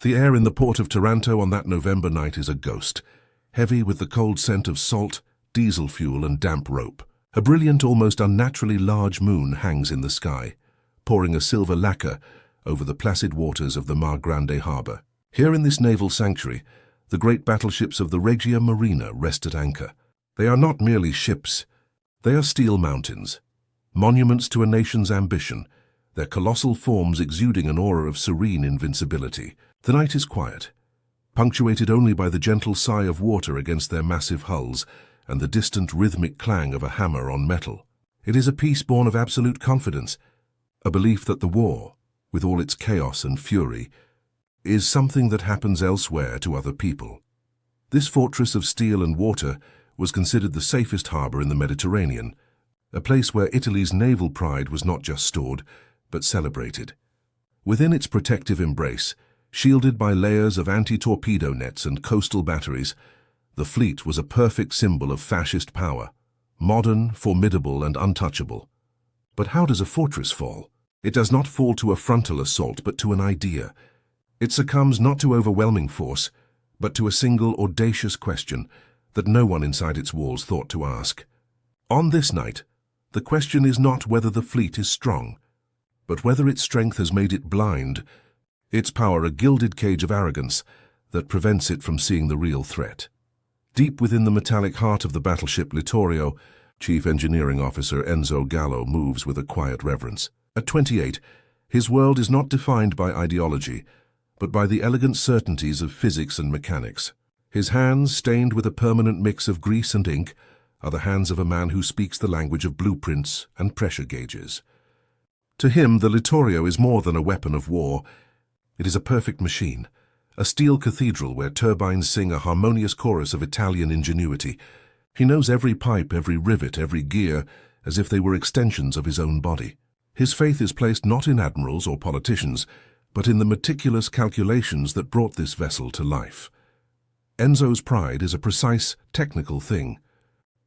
The air in the port of Taranto on that November night is a ghost, heavy with the cold scent of salt, diesel fuel and damp rope. A brilliant, almost unnaturally large moon hangs in the sky, pouring a silver lacquer over the placid waters of the Mar Grande harbour. Here in this naval sanctuary, the great battleships of the Regia Marina rest at anchor. They are not merely ships, they are steel mountains, monuments to a nation's ambition, their colossal forms exuding an aura of serene invincibility. The night is quiet, punctuated only by the gentle sigh of water against their massive hulls and the distant rhythmic clang of a hammer on metal. It is a peace born of absolute confidence, a belief that the war, with all its chaos and fury, is something that happens elsewhere to other people. This fortress of steel and water was considered the safest harbour in the Mediterranean, a place where Italy's naval pride was not just stored, but celebrated. Within its protective embrace, shielded by layers of anti-torpedo nets and coastal batteries, the fleet was a perfect symbol of fascist power, modern, formidable and untouchable. But how does a fortress fall? It does not fall to a frontal assault, but to an idea. It succumbs not to overwhelming force, but to a single audacious question that no one inside its walls thought to ask. On this night, the question is not whether the fleet is strong, but whether its strength has made it blind, its power a gilded cage of arrogance that prevents it from seeing the real threat. Deep within the metallic heart of the battleship Littorio, Chief Engineering Officer Enzo Gallo moves with a quiet reverence. At 28, his world is not defined by ideology, but by the elegant certainties of physics and mechanics. His hands, stained with a permanent mix of grease and ink, are the hands of a man who speaks the language of blueprints and pressure gauges. To him, the Littorio is more than a weapon of war. It is a perfect machine, a steel cathedral where turbines sing a harmonious chorus of Italian ingenuity. He knows every pipe, every rivet, every gear, as if they were extensions of his own body. His faith is placed not in admirals or politicians, but in the meticulous calculations that brought this vessel to life. Enzo's pride is a precise, technical thing.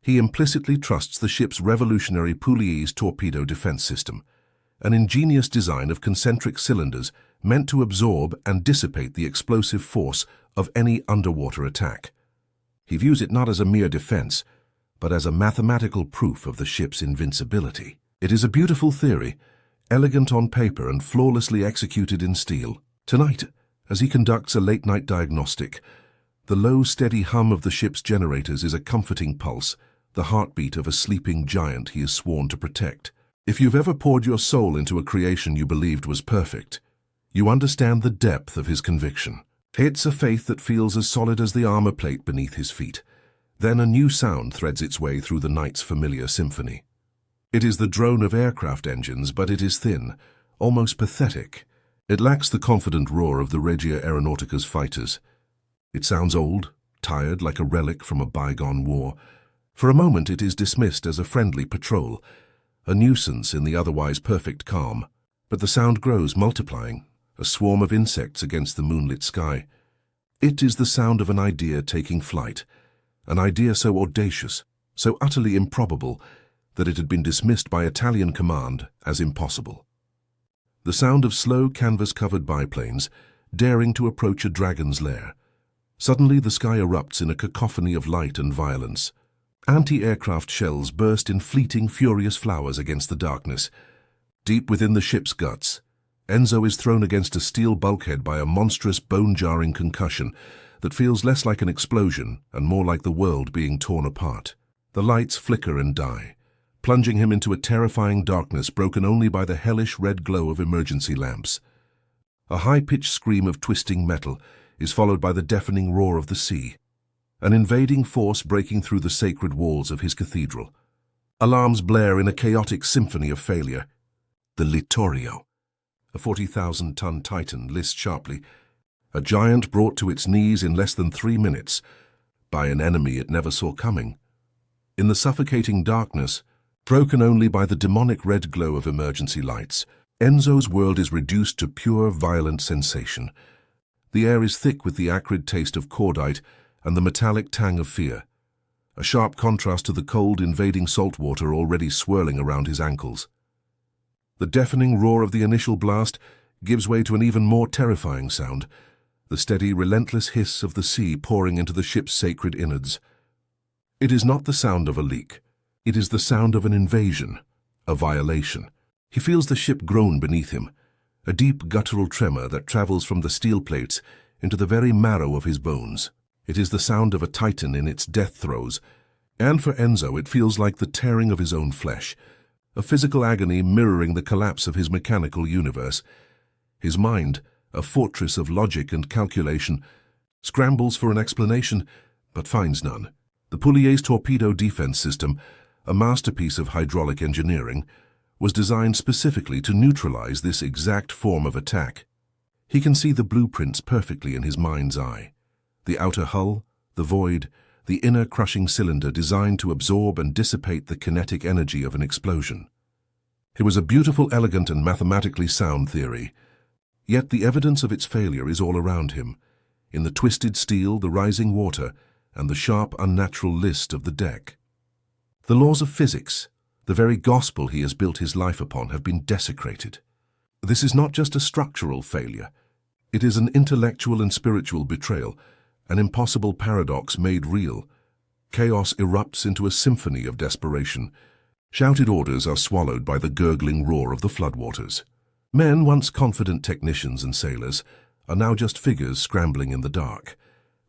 He implicitly trusts the ship's revolutionary Pugliese torpedo defense system, an ingenious design of concentric cylinders meant to absorb and dissipate the explosive force of any underwater attack. He views it not as a mere defense, but as a mathematical proof of the ship's invincibility. It is a beautiful theory, elegant on paper and flawlessly executed in steel. Tonight, as he conducts a late-night diagnostic, the low, steady hum of the ship's generators is a comforting pulse, the heartbeat of a sleeping giant he is sworn to protect. If you've ever poured your soul into a creation you believed was perfect, you understand the depth of his conviction. It's a faith that feels as solid as the armor plate beneath his feet. Then a new sound threads its way through the night's familiar symphony. It is the drone of aircraft engines, but it is thin, almost pathetic. It lacks the confident roar of the Regia Aeronautica's fighters. It sounds old, tired, like a relic from a bygone war. For a moment it is dismissed as a friendly patrol, a nuisance in the otherwise perfect calm. But the sound grows, multiplying, a swarm of insects against the moonlit sky. It is the sound of an idea taking flight, an idea so audacious, so utterly improbable, that it had been dismissed by Italian command as impossible. The sound of slow canvas-covered biplanes, daring to approach a dragon's lair. Suddenly the sky erupts in a cacophony of light and violence. Anti-aircraft shells burst in fleeting, furious flowers against the darkness. Deep within the ship's guts, Enzo is thrown against a steel bulkhead by a monstrous, bone-jarring concussion that feels less like an explosion and more like the world being torn apart. The lights flicker and die, plunging him into a terrifying darkness broken only by the hellish red glow of emergency lamps. A high-pitched scream of twisting metal is followed by the deafening roar of the sea, an invading force breaking through the sacred walls of his cathedral. Alarms blare in a chaotic symphony of failure. The Littorio, a 40,000-ton Titan, lists sharply, a giant brought to its knees in less than 3 minutes by an enemy it never saw coming. In the suffocating darkness, broken only by the demonic red glow of emergency lights, Enzo's world is reduced to pure violent sensation. The air is thick with the acrid taste of cordite and the metallic tang of fear, a sharp contrast to the cold, invading salt water already swirling around his ankles. The deafening roar of the initial blast gives way to an even more terrifying sound, the steady, relentless hiss of the sea pouring into the ship's sacred innards. It is not the sound of a leak. It is the sound of an invasion, a violation. He feels the ship groan beneath him, a deep guttural tremor that travels from the steel plates into the very marrow of his bones. It is the sound of a titan in its death throes, and for Enzo it feels like the tearing of his own flesh, a physical agony mirroring the collapse of his mechanical universe. His mind, a fortress of logic and calculation, scrambles for an explanation, but finds none. The Poulier's torpedo defense system, a masterpiece of hydraulic engineering, was designed specifically to neutralize this exact form of attack. He can see the blueprints perfectly in his mind's eye. The outer hull, the void, the inner crushing cylinder designed to absorb and dissipate the kinetic energy of an explosion. It was a beautiful, elegant, and mathematically sound theory. Yet the evidence of its failure is all around him, in the twisted steel, the rising water, and the sharp, unnatural list of the deck. The laws of physics, the very gospel he has built his life upon, have been desecrated. This is not just a structural failure. It is an intellectual and spiritual betrayal, an impossible paradox made real. Chaos erupts into a symphony of desperation. Shouted orders are swallowed by the gurgling roar of the floodwaters. Men, once confident technicians and sailors, are now just figures scrambling in the dark,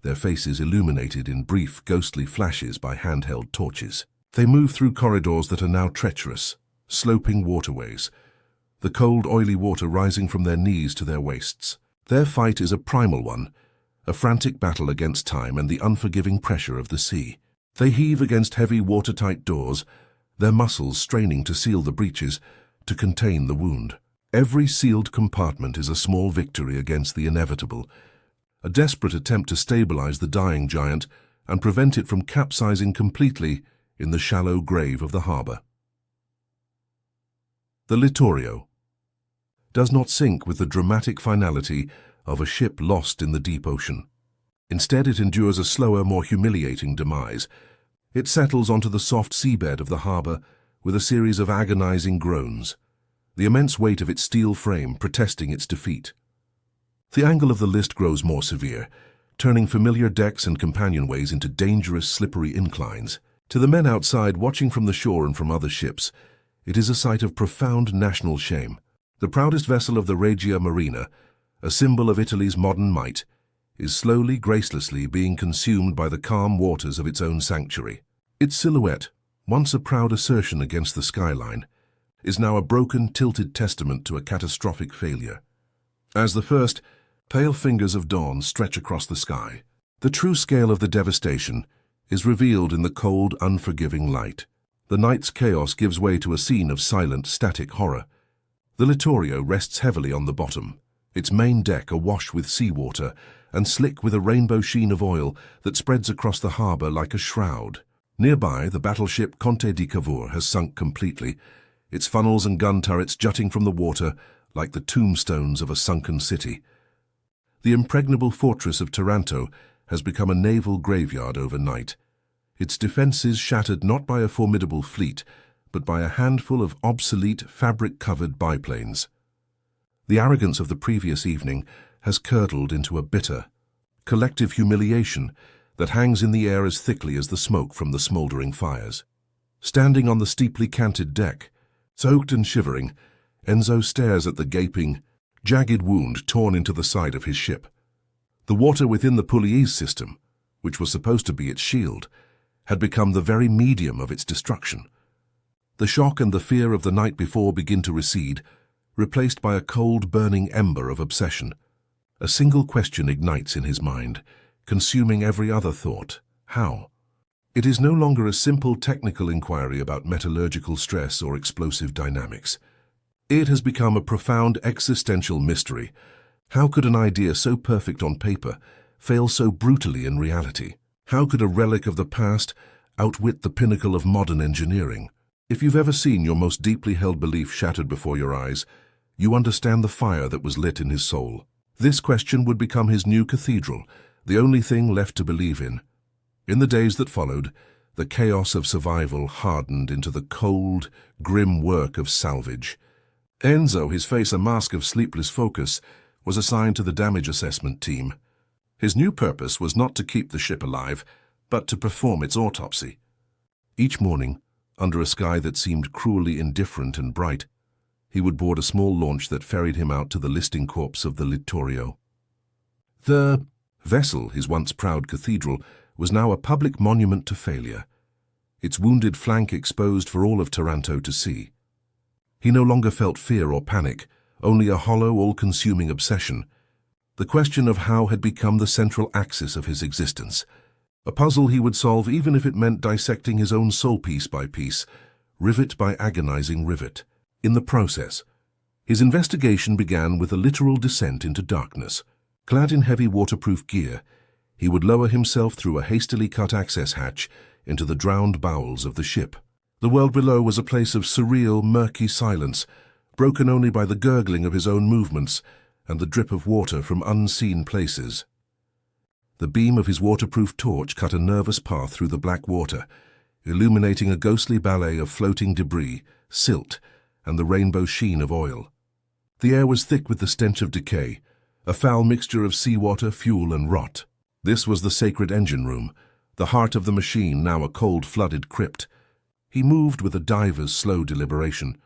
their faces illuminated in brief, ghostly flashes by handheld torches. They move through corridors that are now treacherous, sloping waterways, the cold, oily water rising from their knees to their waists. Their fight is a primal one, a frantic battle against time and the unforgiving pressure of the sea. They heave against heavy, watertight doors, their muscles straining to seal the breaches, to contain the wound. Every sealed compartment is a small victory against the inevitable, a desperate attempt to stabilize the dying giant and prevent it from capsizing completely in the shallow grave of the harbor. The Littorio does not sink with the dramatic finality of a ship lost in the deep ocean. Instead, it endures a slower, more humiliating demise. It settles onto the soft seabed of the harbor with a series of agonizing groans, the immense weight of its steel frame protesting its defeat. The angle of the list grows more severe, turning familiar decks and companionways into dangerous, slippery inclines. To the men outside, watching from the shore and from other ships, it is a sight of profound national shame. The proudest vessel of the Regia Marina, a symbol of Italy's modern might, is slowly, gracelessly being consumed by the calm waters of its own sanctuary. Its silhouette, once a proud assertion against the skyline, is now a broken, tilted testament to a catastrophic failure. As the first pale fingers of dawn stretch across the sky, the true scale of the devastation is revealed in the cold, unforgiving light. The night's chaos gives way to a scene of silent, static horror. The Littorio rests heavily on the bottom, its main deck awash with seawater and slick with a rainbow sheen of oil that spreads across the harbor like a shroud. Nearby, the battleship Conte di Cavour has sunk completely, its funnels and gun turrets jutting from the water like the tombstones of a sunken city. The impregnable fortress of Taranto has become a naval graveyard overnight, its defenses shattered not by a formidable fleet, but by a handful of obsolete, fabric-covered biplanes. The arrogance of the previous evening has curdled into a bitter, collective humiliation that hangs in the air as thickly as the smoke from the smoldering fires. Standing on the steeply canted deck, soaked and shivering, Enzo stares at the gaping, jagged wound torn into the side of his ship. The water within the Poulier's system, which was supposed to be its shield, had become the very medium of its destruction. The shock and the fear of the night before begin to recede, replaced by a cold, burning ember of obsession. A single question ignites in his mind, consuming every other thought. How? It is no longer a simple technical inquiry about metallurgical stress or explosive dynamics. It has become a profound existential mystery. How could an idea so perfect on paper fail so brutally in reality? How could a relic of the past outwit the pinnacle of modern engineering? If you've ever seen your most deeply held belief shattered before your eyes, you understand the fire that was lit in his soul. This question would become his new cathedral, the only thing left to believe in. In the days that followed, the chaos of survival hardened into the cold, grim work of salvage. Enzo, his face a mask of sleepless focus, was assigned to the damage assessment team. His new purpose was not to keep the ship alive, but to perform its autopsy. Each morning, under a sky that seemed cruelly indifferent and bright, he would board a small launch that ferried him out to the listing corpse of the Littorio. The vessel, his once proud cathedral, was now a public monument to failure, its wounded flank exposed for all of Taranto to see. He no longer felt fear or panic, only a hollow, all-consuming obsession. The question of how had become the central axis of his existence, a puzzle he would solve even if it meant dissecting his own soul piece by piece, rivet by agonizing rivet. In the process, his investigation began with a literal descent into darkness. Clad in heavy waterproof gear, he would lower himself through a hastily cut access hatch into the drowned bowels of the ship. The world below was a place of surreal, murky silence, broken only by the gurgling of his own movements and the drip of water from unseen places. The beam of his waterproof torch cut a nervous path through the black water, illuminating a ghostly ballet of floating debris, silt, and the rainbow sheen of oil. The air was thick with the stench of decay, a foul mixture of seawater, fuel, and rot. This was the sacred engine room, the heart of the machine, now a cold, flooded crypt. He moved with a diver's slow deliberation,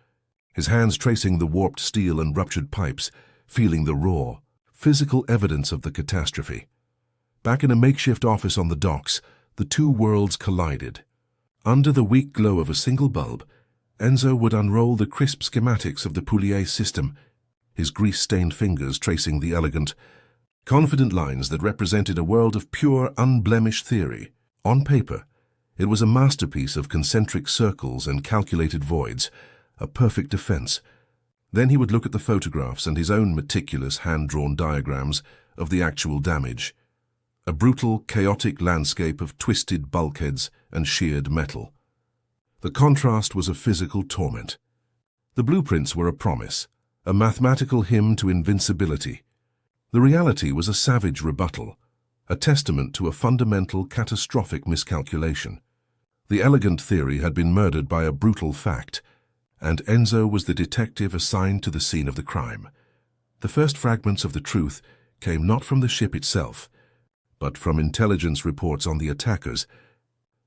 his hands tracing the warped steel and ruptured pipes, feeling the raw, physical evidence of the catastrophe. Back in a makeshift office on the docks, the two worlds collided. Under the weak glow of a single bulb, Enzo would unroll the crisp schematics of the Poulier system, his grease-stained fingers tracing the elegant, confident lines that represented a world of pure, unblemished theory. On paper, it was a masterpiece of concentric circles and calculated voids, a perfect defense. Then he would look at the photographs and his own meticulous hand-drawn diagrams of the actual damage. A brutal, chaotic landscape of twisted bulkheads and sheared metal. The contrast was a physical torment. The blueprints were a promise, a mathematical hymn to invincibility. The reality was a savage rebuttal, a testament to a fundamental, catastrophic miscalculation. The elegant theory had been murdered by a brutal fact, and Enzo was the detective assigned to the scene of the crime. The first fragments of the truth came not from the ship itself, but from intelligence reports on the attackers.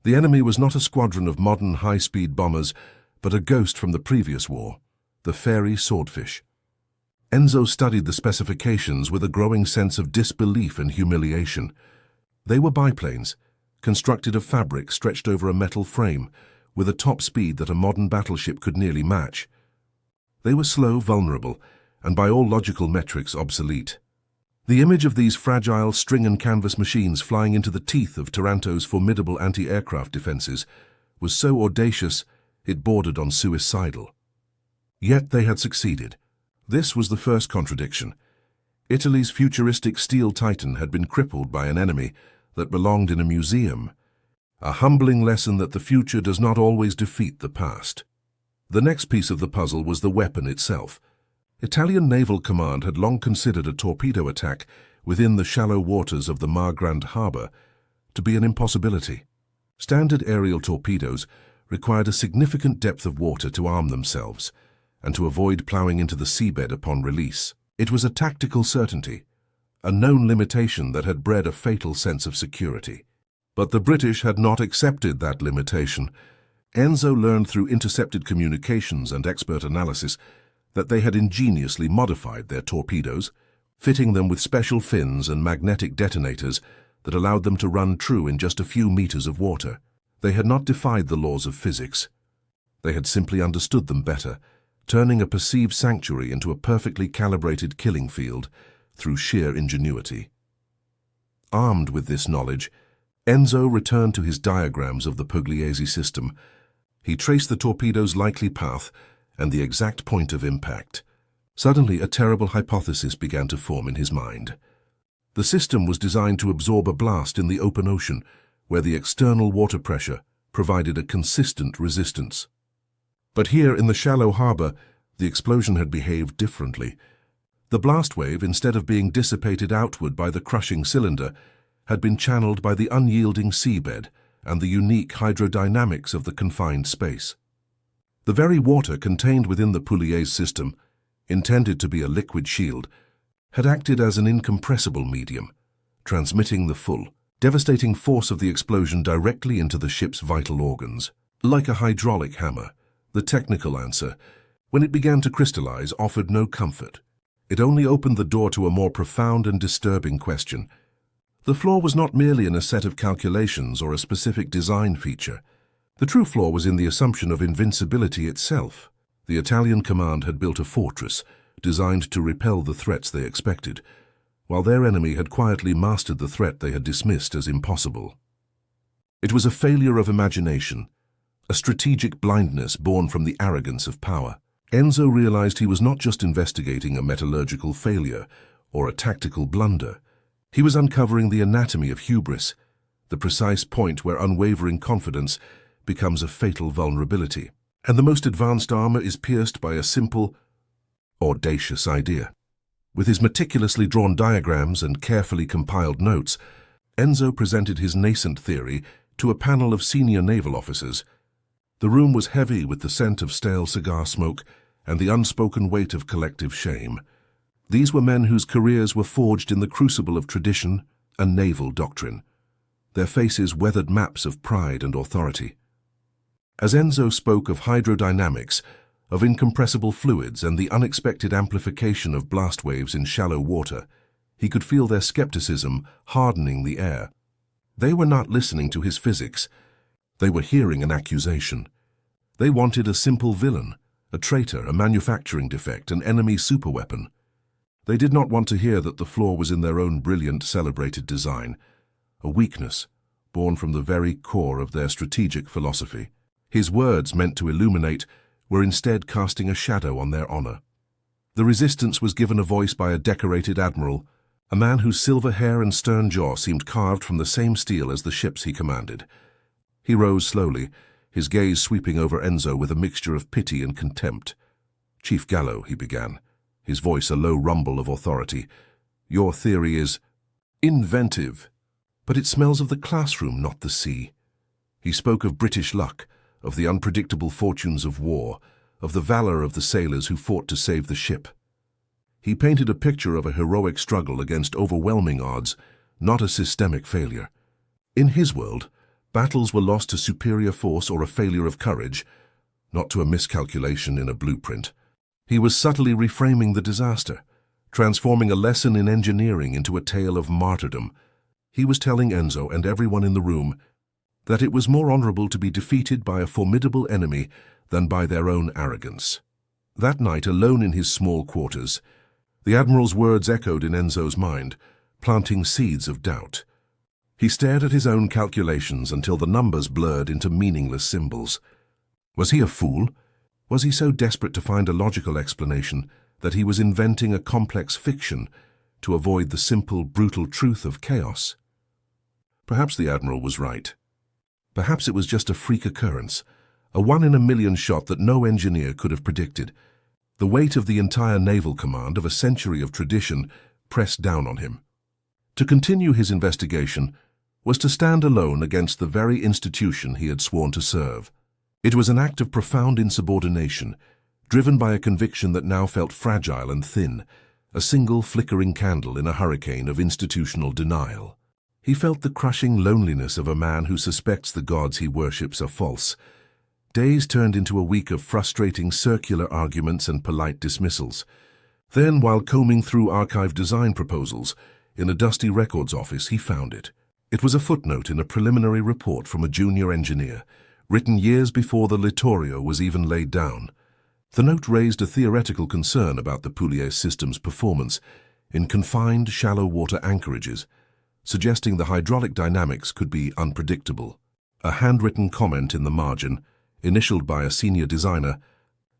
The enemy was not a squadron of modern high-speed bombers, but a ghost from the previous war, the fairy swordfish. Enzo studied the specifications with a growing sense of disbelief and humiliation. They were biplanes, constructed of fabric stretched over a metal frame, with a top speed that a modern battleship could nearly match. They were slow, vulnerable, and by all logical metrics obsolete. The image of these fragile string and canvas machines flying into the teeth of Taranto's formidable anti-aircraft defenses was so audacious it bordered on suicidal. Yet they had succeeded. This was the first contradiction. Italy's futuristic steel titan had been crippled by an enemy that belonged in a museum, a humbling lesson that the future does not always defeat the past. The next piece of the puzzle was the weapon itself. Italian Naval Command had long considered a torpedo attack within the shallow waters of the Mar Grande harbor to be an impossibility. Standard aerial torpedoes required a significant depth of water to arm themselves and to avoid plowing into the seabed upon release. It was a tactical certainty, a known limitation that had bred a fatal sense of security. But the British had not accepted that limitation. Enzo learned through intercepted communications and expert analysis that they had ingeniously modified their torpedoes, fitting them with special fins and magnetic detonators that allowed them to run true in just a few meters of water. They had not defied the laws of physics. They had simply understood them better, turning a perceived sanctuary into a perfectly calibrated killing field through sheer ingenuity. Armed with this knowledge, Enzo returned to his diagrams of the Pugliese system. He traced the torpedo's likely path and the exact point of impact. Suddenly, a terrible hypothesis began to form in his mind. The system was designed to absorb a blast in the open ocean, where the external water pressure provided a consistent resistance. But here in the shallow harbor, the explosion had behaved differently. The blast wave, instead of being dissipated outward by the crushing cylinder, had been channeled by the unyielding seabed and the unique hydrodynamics of the confined space. The very water contained within the Pugliese system, intended to be a liquid shield, had acted as an incompressible medium, transmitting the full, devastating force of the explosion directly into the ship's vital organs. Like a hydraulic hammer, the technical answer, when it began to crystallize, offered no comfort. It only opened the door to a more profound and disturbing question. The flaw was not merely in a set of calculations or a specific design feature. The true flaw was in the assumption of invincibility itself. The Italian command had built a fortress, designed to repel the threats they expected, while their enemy had quietly mastered the threat they had dismissed as impossible. It was a failure of imagination, a strategic blindness born from the arrogance of power. Enzo realized he was not just investigating a metallurgical failure or a tactical blunder. He was uncovering the anatomy of hubris, the precise point where unwavering confidence becomes a fatal vulnerability. And the most advanced armor is pierced by a simple, audacious idea. With his meticulously drawn diagrams and carefully compiled notes, Enzo presented his nascent theory to a panel of senior naval officers. The room was heavy with the scent of stale cigar smoke and the unspoken weight of collective shame. These were men whose careers were forged in the crucible of tradition and naval doctrine, their faces weathered maps of pride and authority. As Enzo spoke of hydrodynamics, of incompressible fluids and the unexpected amplification of blast waves in shallow water, he could feel their skepticism hardening the air. They were not listening to his physics. They were hearing an accusation. They wanted a simple villain, a traitor, a manufacturing defect, an enemy superweapon. They did not want to hear that the flaw was in their own brilliant, celebrated design, a weakness born from the very core of their strategic philosophy. His words, meant to illuminate, were instead casting a shadow on their honor. The resistance was given a voice by a decorated admiral, a man whose silver hair and stern jaw seemed carved from the same steel as the ships he commanded. He rose slowly, his gaze sweeping over Enzo with a mixture of pity and contempt. "Chief Gallo," he began, his voice a low rumble of authority, "your theory is inventive, but it smells of the classroom, not the sea." He spoke of British luck, of the unpredictable fortunes of war, of the valor of the sailors who fought to save the ship. He painted a picture of a heroic struggle against overwhelming odds, not a systemic failure. In his world, battles were lost to superior force or a failure of courage, not to a miscalculation in a blueprint. He was subtly reframing the disaster, transforming a lesson in engineering into a tale of martyrdom. He was telling Enzo and everyone in the room that it was more honorable to be defeated by a formidable enemy than by their own arrogance. That night, alone in his small quarters, the Admiral's words echoed in Enzo's mind, planting seeds of doubt. He stared at his own calculations until the numbers blurred into meaningless symbols. Was he a fool? Was he so desperate to find a logical explanation that he was inventing a complex fiction to avoid the simple, brutal truth of chaos? Perhaps the Admiral was right. Perhaps it was just a freak occurrence, a one-in-a-million shot that no engineer could have predicted. The weight of the entire naval command of a century of tradition pressed down on him. To continue his investigation was to stand alone against the very institution he had sworn to serve. It was an act of profound insubordination, driven by a conviction that now felt fragile and thin, a single flickering candle in a hurricane of institutional denial. He felt the crushing loneliness of a man who suspects the gods he worships are false. Days turned into a week of frustrating circular arguments and polite dismissals. Then, while combing through archive design proposals, in a dusty records office, he found it. It was a footnote in a preliminary report from a junior engineer, written years before the Littorio was even laid down. The note raised a theoretical concern about the Poulier system's performance in confined, shallow water anchorages, suggesting the hydraulic dynamics could be unpredictable. A handwritten comment in the margin, initialed by a senior designer,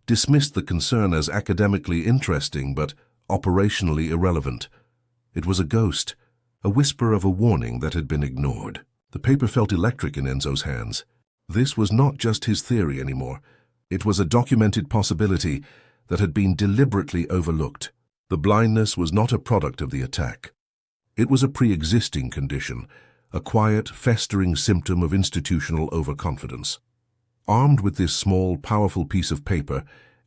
dismissed the concern as academically interesting but operationally irrelevant. It was a ghost, a whisper of a warning that had been ignored. The paper felt electric in Enzo's hands. This was not just his theory anymore. It was a documented possibility that had been deliberately overlooked. The blindness was not a product of the attack. It was a pre-existing condition, a quiet, festering symptom of institutional overconfidence. Armed with this small, powerful piece of paper,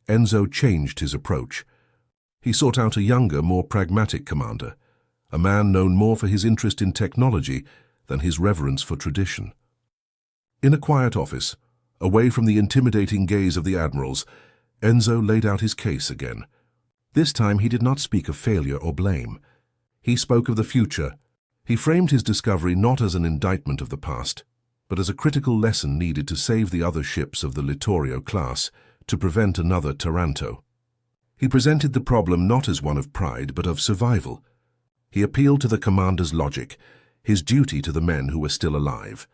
Enzo changed his approach. He sought out a younger, more pragmatic commander, a man known more for his interest in technology than his reverence for tradition. In a quiet office, away from the intimidating gaze of the admirals, Enzo laid out his case again. This time he did not speak of failure or blame. He spoke of the future. He framed his discovery not as an indictment of the past, but as a critical lesson needed to save the other ships of the Littorio class, to prevent another Taranto. He presented the problem not as one of pride, but of survival. He appealed to the commander's logic, his duty to the men who were still alive.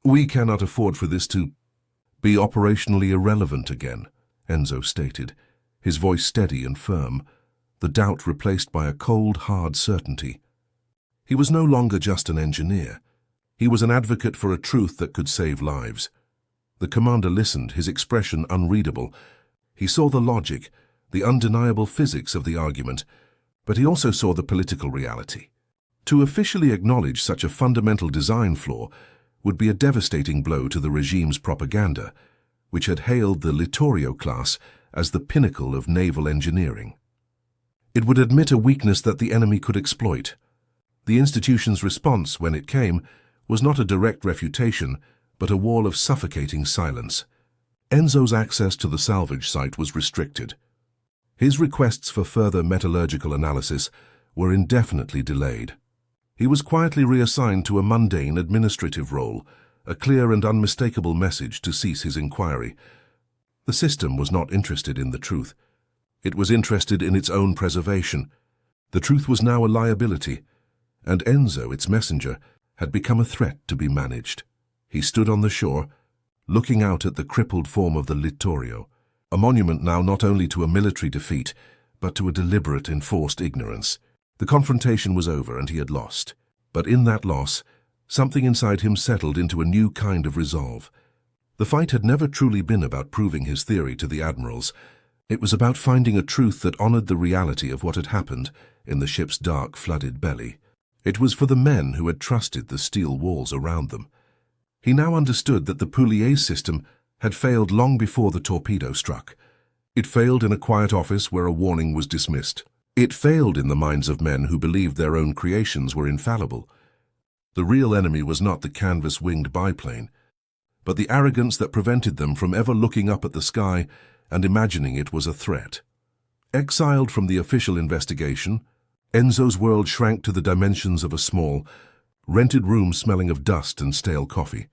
"We cannot afford for this to be operationally irrelevant again," Enzo stated, his voice steady and firm, the doubt replaced by a cold, hard certainty. He was no longer just an engineer. He was an advocate for a truth that could save lives. The commander listened, his expression unreadable. He saw the logic, the undeniable physics of the argument, but he also saw the political reality. To officially acknowledge such a fundamental design flaw would be a devastating blow to the regime's propaganda, which had hailed the Littorio class as the pinnacle of naval engineering. It would admit a weakness that the enemy could exploit. The institution's response, when it came, was not a direct refutation, but a wall of suffocating silence. Enzo's access to the salvage site was restricted. His requests for further metallurgical analysis were indefinitely delayed. He was quietly reassigned to a mundane administrative role, a clear and unmistakable message to cease his inquiry. The system was not interested in the truth. It was interested in its own preservation. The truth was now a liability, and Enzo, its messenger, had become a threat to be managed. He stood on the shore, looking out at the crippled form of the Littorio, a monument now not only to a military defeat, but to a deliberate, enforced ignorance. The confrontation was over and he had lost. But in that loss, something inside him settled into a new kind of resolve. The fight had never truly been about proving his theory to the admirals. It was about finding a truth that honored the reality of what had happened in the ship's dark, flooded belly. It was for the men who had trusted the steel walls around them. He now understood that the Poulier system had failed long before the torpedo struck. It failed in a quiet office where a warning was dismissed. It failed in the minds of men who believed their own creations were infallible. The real enemy was not the canvas-winged biplane, but the arrogance that prevented them from ever looking up at the sky and imagining it was a threat. Exiled from the official investigation, Enzo's world shrank to the dimensions of a small, rented room smelling of dust and stale coffee.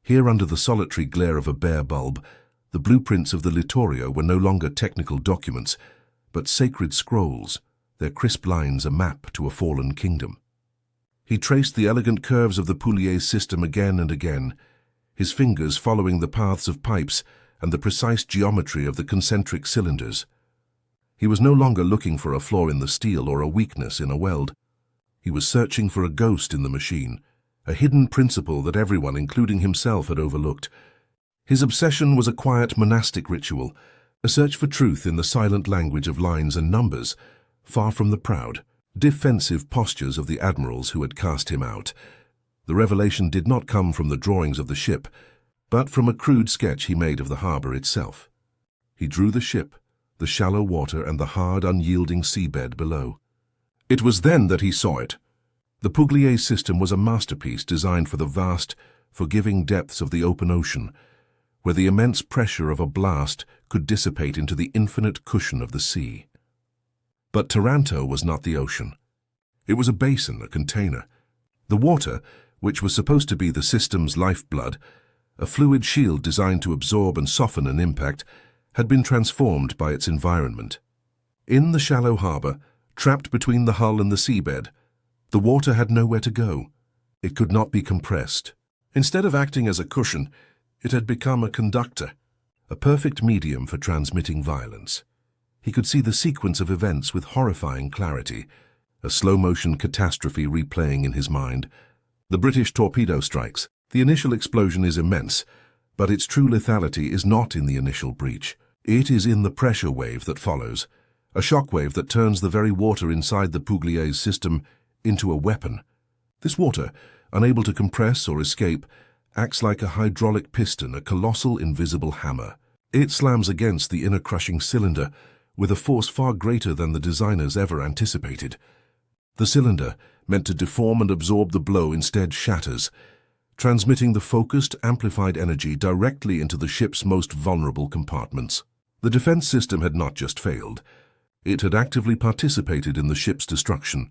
Here, under the solitary glare of a bare bulb, the blueprints of the Littorio were no longer technical documents, but sacred scrolls, their crisp lines a map to a fallen kingdom. He traced the elegant curves of the Poulier system again and again, his fingers following the paths of pipes and the precise geometry of the concentric cylinders. He was no longer looking for a flaw in the steel or a weakness in a weld. He was searching for a ghost in the machine, a hidden principle that everyone, including himself, had overlooked. His obsession was a quiet monastic ritual, a search for truth in the silent language of lines and numbers, far from the proud, defensive postures of the admirals who had cast him out. The revelation did not come from the drawings of the ship, but from a crude sketch he made of the harbor itself. He drew the ship, the shallow water and the hard, unyielding seabed below. It was then that he saw it. The Poulier system was a masterpiece designed for the vast, forgiving depths of the open ocean, where the immense pressure of a blast could dissipate into the infinite cushion of the sea. But Taranto was not the ocean. It was a basin, a container. The water, which was supposed to be the system's lifeblood, a fluid shield designed to absorb and soften an impact, had been transformed by its environment. In the shallow harbor, trapped between the hull and the seabed, the water had nowhere to go. It could not be compressed. Instead of acting as a cushion, it had become a conductor, a perfect medium for transmitting violence. He could see the sequence of events with horrifying clarity, a slow-motion catastrophe replaying in his mind. The British torpedo strikes. The initial explosion is immense, but its true lethality is not in the initial breach. It is in the pressure wave that follows, a shock wave that turns the very water inside the Pouglier's system into a weapon. This water, unable to compress or escape, acts like a hydraulic piston, a colossal invisible hammer. It slams against the inner crushing cylinder with a force far greater than the designers ever anticipated. The cylinder, meant to deform and absorb the blow, instead shatters, transmitting the focused, amplified energy directly into the ship's most vulnerable compartments. The defense system had not just failed. It had actively participated in the ship's destruction.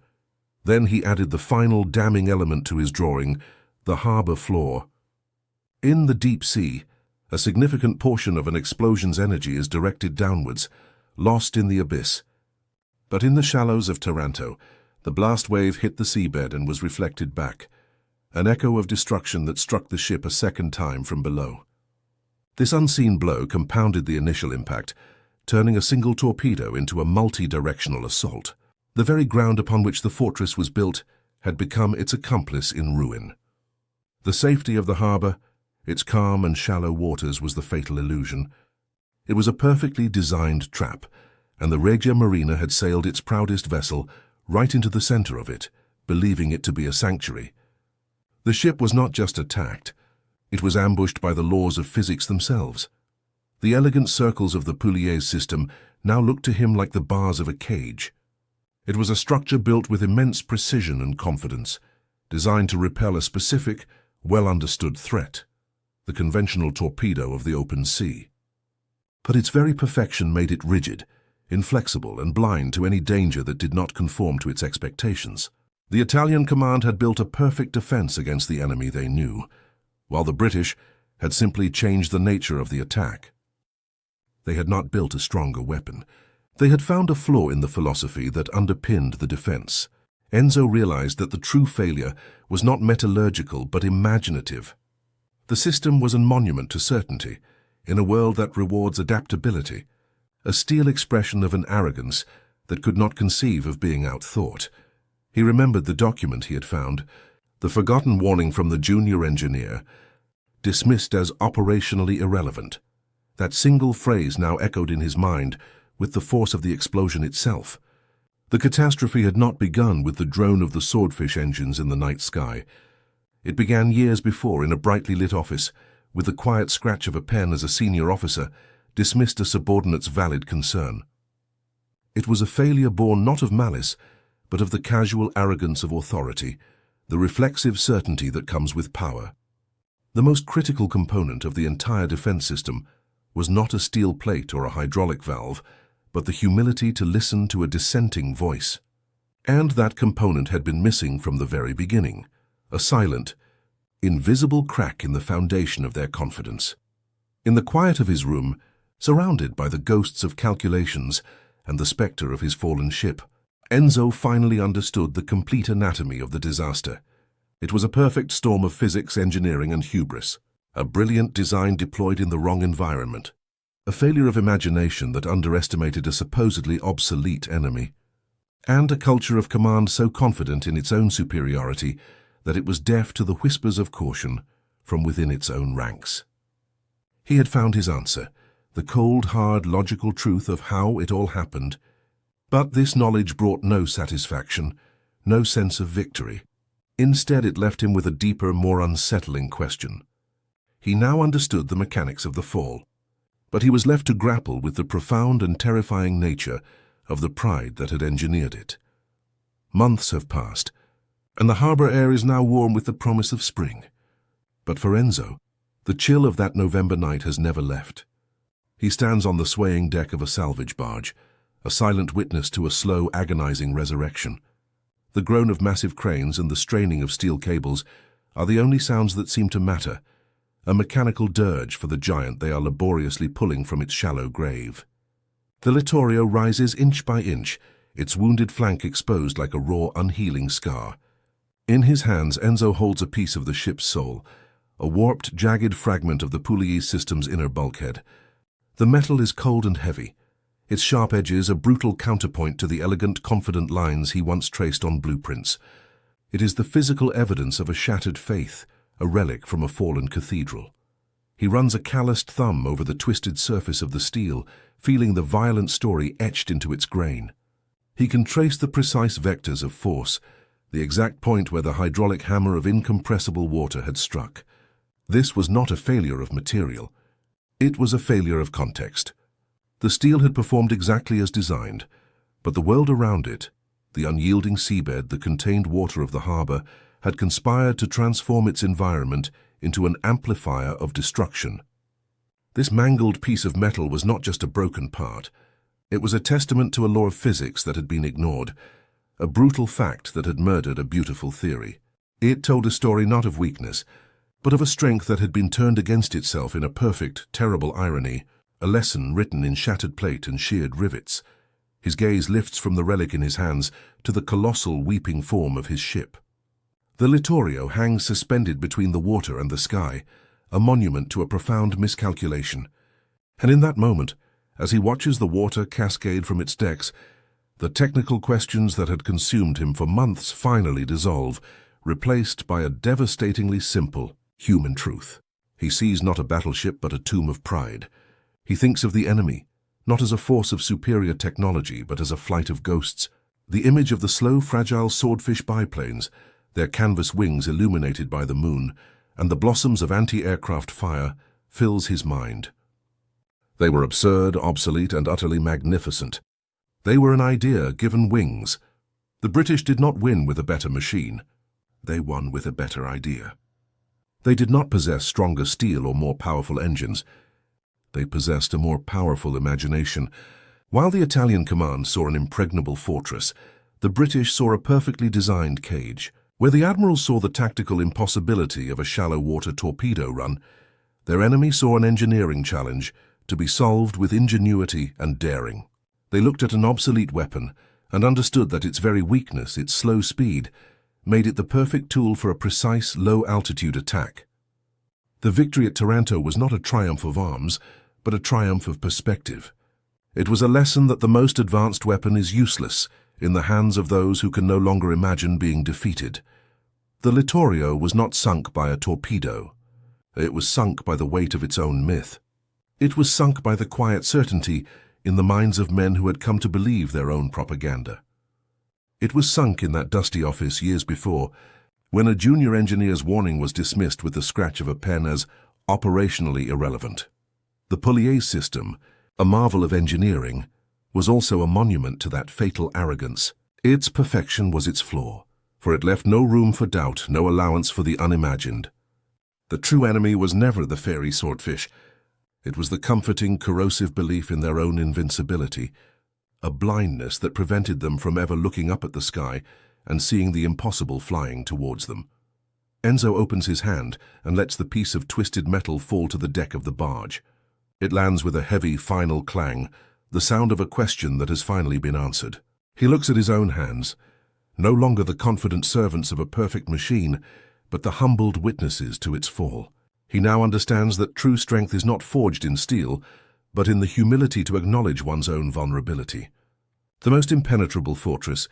Then he added the final damning element to his drawing, the harbor floor. In the deep sea, a significant portion of an explosion's energy is directed downwards, lost in the abyss. But in the shallows of Taranto, the blast wave hit the seabed and was reflected back, an echo of destruction that struck the ship a second time from below. This unseen blow compounded the initial impact, turning a single torpedo into a multi-directional assault. The very ground upon which the fortress was built had become its accomplice in ruin. The safety of the harbor, its calm and shallow waters, was the fatal illusion. It was a perfectly designed trap, and the Regia Marina had sailed its proudest vessel right into the center of it, believing it to be a sanctuary. The ship was not just attacked, it was ambushed by the laws of physics themselves. The elegant circles of the Poulies system now looked to him like the bars of a cage. It was a structure built with immense precision and confidence, designed to repel a specific, well-understood threat, the conventional torpedo of the open sea. But its very perfection made it rigid, inflexible, and blind to any danger that did not conform to its expectations. The Italian command had built a perfect defense against the enemy they knew, while the British had simply changed the nature of the attack. They had not built a stronger weapon. They had found a flaw in the philosophy that underpinned the defense. Enzo realized that the true failure was not metallurgical but imaginative. The system was a monument to certainty, in a world that rewards adaptability, a steel expression of an arrogance that could not conceive of being outthought. He remembered the document he had found, the forgotten warning from the junior engineer, dismissed as operationally irrelevant. That single phrase now echoed in his mind with the force of the explosion itself. The catastrophe had not begun with the drone of the swordfish engines in the night sky. It began years before in a brightly lit office, with the quiet scratch of a pen as a senior officer dismissed a subordinate's valid concern. It was a failure born not of malice, but of the casual arrogance of authority, the reflexive certainty that comes with power. The most critical component of the entire defense system was not a steel plate or a hydraulic valve, but the humility to listen to a dissenting voice. And that component had been missing from the very beginning, a silent, invisible crack in the foundation of their confidence. In the quiet of his room, surrounded by the ghosts of calculations and the specter of his fallen ship, Enzo finally understood the complete anatomy of the disaster. It was a perfect storm of physics, engineering, and hubris, a brilliant design deployed in the wrong environment, a failure of imagination that underestimated a supposedly obsolete enemy, and a culture of command so confident in its own superiority that it was deaf to the whispers of caution from within its own ranks. He had found his answer, the cold, hard, logical truth of how it all happened. But this knowledge brought no satisfaction, no sense of victory. Instead, it left him with a deeper, more unsettling question. He now understood the mechanics of the fall, but he was left to grapple with the profound and terrifying nature of the pride that had engineered it. Months have passed, and the harbor air is now warm with the promise of spring. But for Enzo, the chill of that November night has never left. He stands on the swaying deck of a salvage barge, a silent witness to a slow, agonizing resurrection. The groan of massive cranes and the straining of steel cables are the only sounds that seem to matter, a mechanical dirge for the giant they are laboriously pulling from its shallow grave. The Littorio rises inch by inch, its wounded flank exposed like a raw, unhealing scar. In his hands, Enzo holds a piece of the ship's soul, a warped, jagged fragment of the Poulies system's inner bulkhead. The metal is cold and heavy, its sharp edges a brutal counterpoint to the elegant, confident lines he once traced on blueprints. It is the physical evidence of a shattered faith, a relic from a fallen cathedral. He runs a calloused thumb over the twisted surface of the steel, feeling the violent story etched into its grain. He can trace the precise vectors of force, the exact point where the hydraulic hammer of incompressible water had struck. This was not a failure of material. It was a failure of context. The steel had performed exactly as designed, but the world around it, the unyielding seabed, the contained water of the harbor, had conspired to transform its environment into an amplifier of destruction. This mangled piece of metal was not just a broken part. It was a testament to a law of physics that had been ignored, a brutal fact that had murdered a beautiful theory. It told a story not of weakness, but of a strength that had been turned against itself in a perfect, terrible irony, a lesson written in shattered plate and sheared rivets. His gaze lifts from the relic in his hands to the colossal, weeping form of his ship. The Littorio hangs suspended between the water and the sky, a monument to a profound miscalculation. And in that moment, as he watches the water cascade from its decks, the technical questions that had consumed him for months finally dissolve, replaced by a devastatingly simple human truth. He sees not a battleship but a tomb of pride. He thinks of the enemy, not as a force of superior technology, but as a flight of ghosts. The image of the slow, fragile swordfish biplanes, their canvas wings illuminated by the moon, and the blossoms of anti-aircraft fire, fills his mind. They were absurd, obsolete, and utterly magnificent. They were an idea given wings. The British did not win with a better machine. They won with a better idea. They did not possess stronger steel or more powerful engines. They possessed a more powerful imagination. While the Italian command saw an impregnable fortress, the British saw a perfectly designed cage. Where the admirals saw the tactical impossibility of a shallow-water torpedo run, their enemy saw an engineering challenge to be solved with ingenuity and daring. They looked at an obsolete weapon and understood that its very weakness, its slow speed, made it the perfect tool for a precise, low-altitude attack. The victory at Taranto was not a triumph of arms, but a triumph of perspective. It was a lesson that the most advanced weapon is useless in the hands of those who can no longer imagine being defeated. The Littorio was not sunk by a torpedo. It was sunk by the weight of its own myth. It was sunk by the quiet certainty in the minds of men who had come to believe their own propaganda. It was sunk in that dusty office years before, when a junior engineer's warning was dismissed with the scratch of a pen as operationally irrelevant. The Poulier system, a marvel of engineering, was also a monument to that fatal arrogance. Its perfection was its flaw, for it left no room for doubt, no allowance for the unimagined. The true enemy was never the fairy swordfish. It was the comforting, corrosive belief in their own invincibility, a blindness that prevented them from ever looking up at the sky and seeing the impossible flying towards them. Enzo opens his hand and lets the piece of twisted metal fall to the deck of the barge. It lands with a heavy, final clang, the sound of a question that has finally been answered. He looks at his own hands, no longer the confident servants of a perfect machine, but the humbled witnesses to its fall. He now understands that true strength is not forged in steel, but in the humility to acknowledge one's own vulnerability. The most impenetrable fortress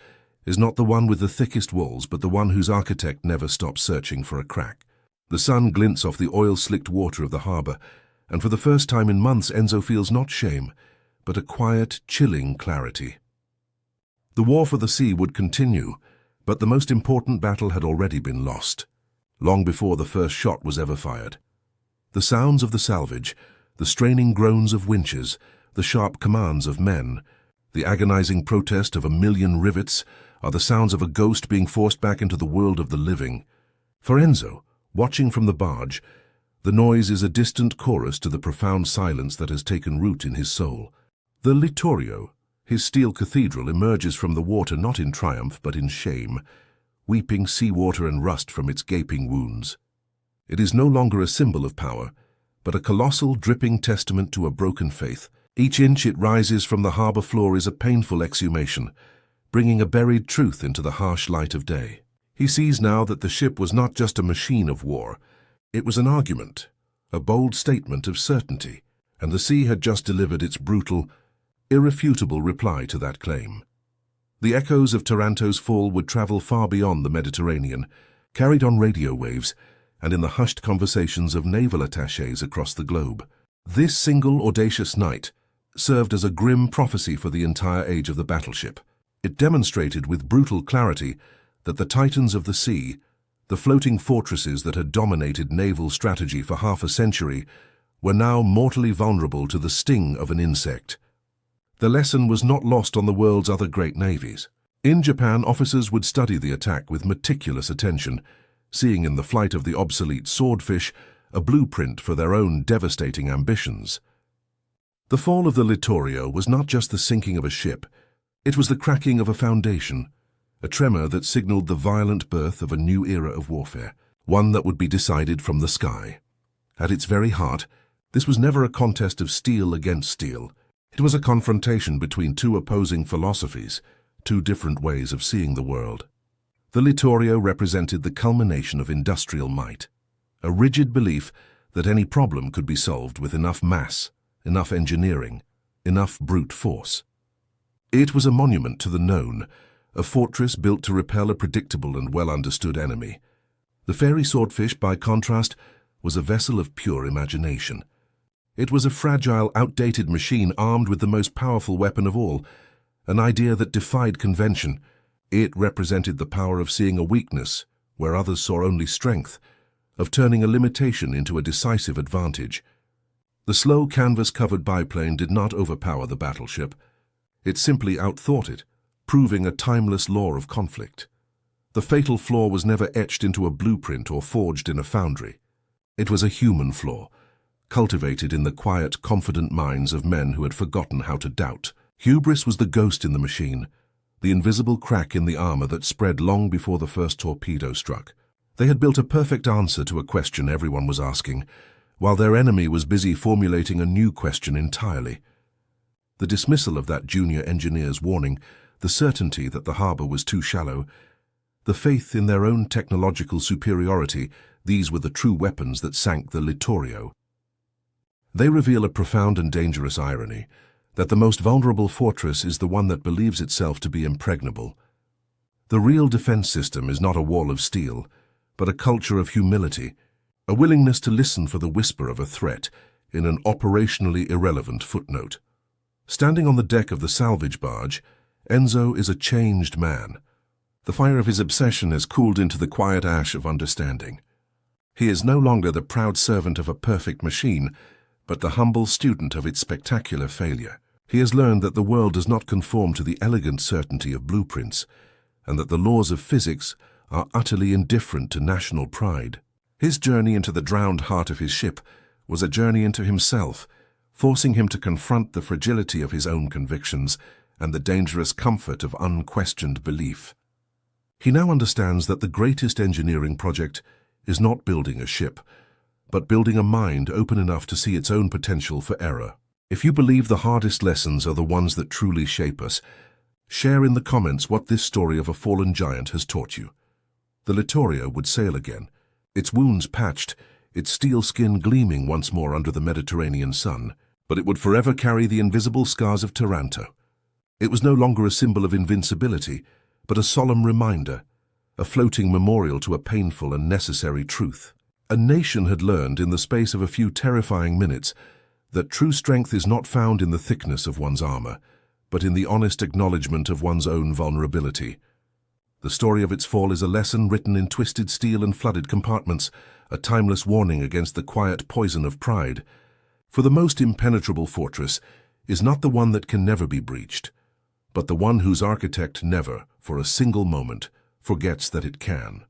is not the one with the thickest walls, but the one whose architect never stops searching for a crack. The sun glints off the oil-slicked water of the harbor, and for the first time in months Enzo feels not shame, but a quiet, chilling clarity. The war for the sea would continue, but the most important battle had already been lost, long before the first shot was ever fired. The sounds of the salvage, the straining groans of winches, the sharp commands of men, the agonizing protest of a million rivets are the sounds of a ghost being forced back into the world of the living. For Enzo, watching from the barge, the noise is a distant chorus to the profound silence that has taken root in his soul. The Littorio, his steel cathedral, emerges from the water not in triumph but in shame, weeping seawater and rust from its gaping wounds. It is no longer a symbol of power, but a colossal, dripping testament to a broken faith. Each inch it rises from the harbor floor is a painful exhumation, bringing a buried truth into the harsh light of day. He sees now that the ship was not just a machine of war. It was an argument, a bold statement of certainty, and the sea had just delivered its brutal, irrefutable reply to that claim. The echoes of Taranto's fall would travel far beyond the Mediterranean, carried on radio waves, and in the hushed conversations of naval attachés across the globe. This single audacious night served as a grim prophecy for the entire age of the battleship. It demonstrated with brutal clarity that the titans of the sea, the floating fortresses that had dominated naval strategy for half a century, were now mortally vulnerable to the sting of an insect. The lesson was not lost on the world's other great navies. In Japan, officers would study the attack with meticulous attention, seeing in the flight of the obsolete swordfish a blueprint for their own devastating ambitions. The fall of the Littorio was not just the sinking of a ship, it was the cracking of a foundation, a tremor that signaled the violent birth of a new era of warfare, one that would be decided from the sky. At its very heart, this was never a contest of steel against steel. It was a confrontation between two opposing philosophies, two different ways of seeing the world. The Littorio represented the culmination of industrial might, a rigid belief that any problem could be solved with enough mass, enough engineering, enough brute force. It was a monument to the known, a fortress built to repel a predictable and well-understood enemy. The fairy swordfish, by contrast, was a vessel of pure imagination. It was a fragile, outdated machine armed with the most powerful weapon of all, an idea that defied convention. It represented the power of seeing a weakness where others saw only strength, of turning a limitation into a decisive advantage. The slow canvas-covered biplane did not overpower the battleship. It simply outthought it, proving a timeless law of conflict. The fatal flaw was never etched into a blueprint or forged in a foundry. It was a human flaw, cultivated in the quiet, confident minds of men who had forgotten how to doubt. Hubris was the ghost in the machine, the invisible crack in the armor that spread long before the first torpedo struck. They had built a perfect answer to a question everyone was asking, while their enemy was busy formulating a new question entirely. The dismissal of that junior engineer's warning, the certainty that the harbor was too shallow, the faith in their own technological superiority, these were the true weapons that sank the Littorio. They reveal a profound and dangerous irony, that the most vulnerable fortress is the one that believes itself to be impregnable. The real defense system is not a wall of steel, but a culture of humility, a willingness to listen for the whisper of a threat in an operationally irrelevant footnote. Standing on the deck of the salvage barge, Enzo is a changed man. The fire of his obsession has cooled into the quiet ash of understanding. He is no longer the proud servant of a perfect machine, but the humble student of its spectacular failure. He has learned that the world does not conform to the elegant certainty of blueprints, and that the laws of physics are utterly indifferent to national pride. His journey into the drowned heart of his ship was a journey into himself, forcing him to confront the fragility of his own convictions and the dangerous comfort of unquestioned belief. He now understands that the greatest engineering project is not building a ship, but building a mind open enough to see its own potential for error. If you believe the hardest lessons are the ones that truly shape us, share in the comments what this story of a fallen giant has taught you. The Littorio would sail again, its wounds patched, its steel skin gleaming once more under the Mediterranean sun, but it would forever carry the invisible scars of Taranto. It was no longer a symbol of invincibility, but a solemn reminder, a floating memorial to a painful and necessary truth. A nation had learned in the space of a few terrifying minutes that true strength is not found in the thickness of one's armor, but in the honest acknowledgement of one's own vulnerability. The story of its fall is a lesson written in twisted steel and flooded compartments, a timeless warning against the quiet poison of pride. For the most impenetrable fortress is not the one that can never be breached, but the one whose architect never, for a single moment, forgets that it can.